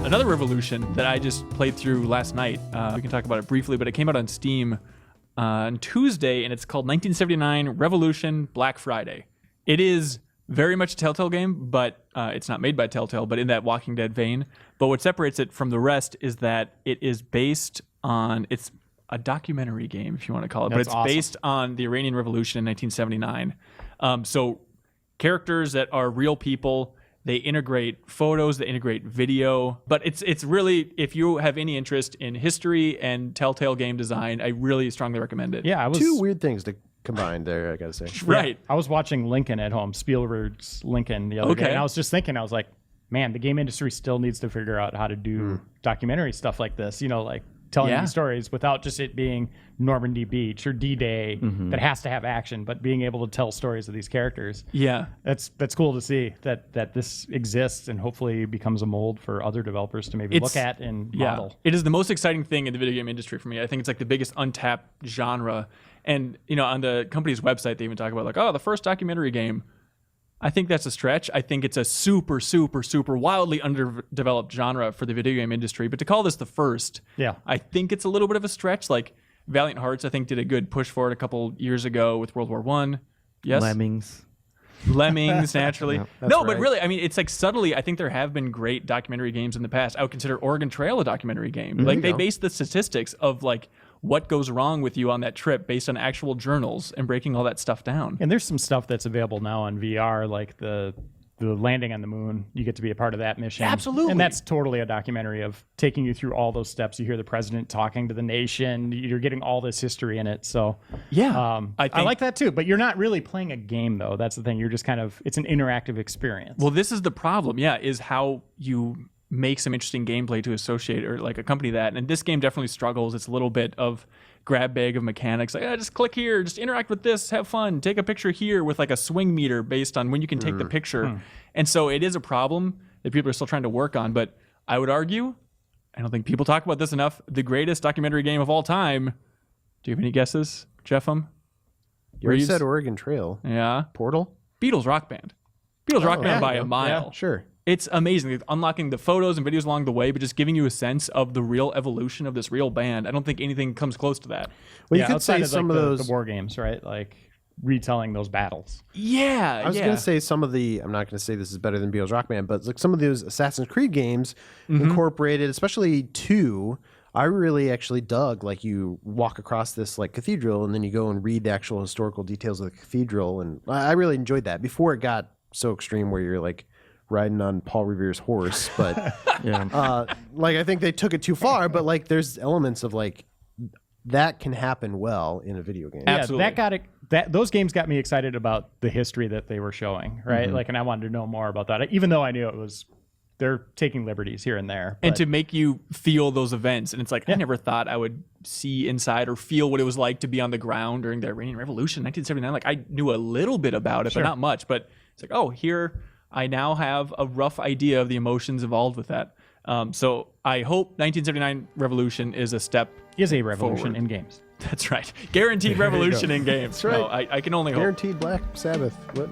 Another revolution that I just played through last night. We can talk about it briefly, but it came out on Steam on Tuesday, and it's called 1979 Revolution Black Friday. It is very much a Telltale game, but it's not made by Telltale, but in that Walking Dead vein. But what separates it from the rest is that it is based on, it's a documentary game, if you want to call it, but it's awesome. based on the Iranian Revolution in 1979. So characters that are real people. They integrate photos, they integrate video, but it's really, if you have any interest in history and Telltale game design, I really strongly recommend it. Yeah, Two weird things to combine there, I gotta say. Right. I was watching Lincoln at home, Spielberg's Lincoln the other day, and I was just thinking, I was like, man, the game industry still needs to figure out how to do documentary stuff like this, like telling these stories without just it being Normandy Beach or D-Day that has to have action, but being able to tell stories of these characters. Yeah. That's cool to see that this exists and hopefully becomes a mold for other developers to maybe look at and model. It is the most exciting thing in the video game industry for me. I think it's like the biggest untapped genre. And, on the company's website, they even talk about the first documentary game. I think that's a stretch. I think it's a super, super, super wildly underdeveloped genre for the video game industry. But to call this the first, I think it's a little bit of a stretch. Like Valiant Hearts, I think, did a good push for it a couple years ago with World War I. Yes? Lemmings, naturally. But really, it's like subtly, I think there have been great documentary games in the past. I would consider Oregon Trail a documentary game. Like they base the statistics of what goes wrong with you on that trip based on actual journals and breaking all that stuff down. And there's some stuff that's available now on VR, like the landing on the moon. You get to be a part of that mission. Absolutely. And that's totally a documentary of taking you through all those steps. You hear the president talking to the nation. You're getting all this history in it. So I like that too. But you're not really playing a game, though. That's the thing. You're just it's an interactive experience. Well, this is the problem, is how you make some interesting gameplay to associate or accompany that. And this game definitely struggles. It's a little bit of grab bag of mechanics. Just click here, just interact with this, have fun, take a picture here with a swing meter based on when you can take the picture. And so it is a problem that people are still trying to work on. But I would argue, I don't think people talk about this enough, the greatest documentary game of all time. Do you have any guesses, Jeffem? You already said Oregon Trail. Yeah. Portal? Beatles Rock Band. Beatles Rock Band by a mile. Yeah, sure. It's amazing. It's unlocking the photos and videos along the way, but just giving you a sense of the real evolution of this real band. I don't think anything comes close to that. Well, you could say some of those the war games, right? Like retelling those battles. Yeah, I was going to say some of the. I'm not going to say this is better than Beatles Rock Band, but some of those Assassin's Creed games incorporated, especially 2. I really actually dug. You walk across this cathedral, and then you go and read the actual historical details of the cathedral, and I really enjoyed that. Before it got so extreme, where you're riding on Paul Revere's horse, but I think they took it too far. But there's elements of that can happen well in a video game. Absolutely. Those games got me excited about the history that they were showing, right? And I wanted to know more about that, even though I knew they're taking liberties here and there. And to make you feel those events. And it's I never thought I would see inside or feel what it was like to be on the ground during the Iranian Revolution, 1979. I knew a little bit about it, but not much. But it's here I now have a rough idea of the emotions involved with that. So I hope 1979 Revolution is a step revolution forward. in games. That's right. Guaranteed revolution in games. That's right. No, I can only hope. Guaranteed Black Sabbath. What?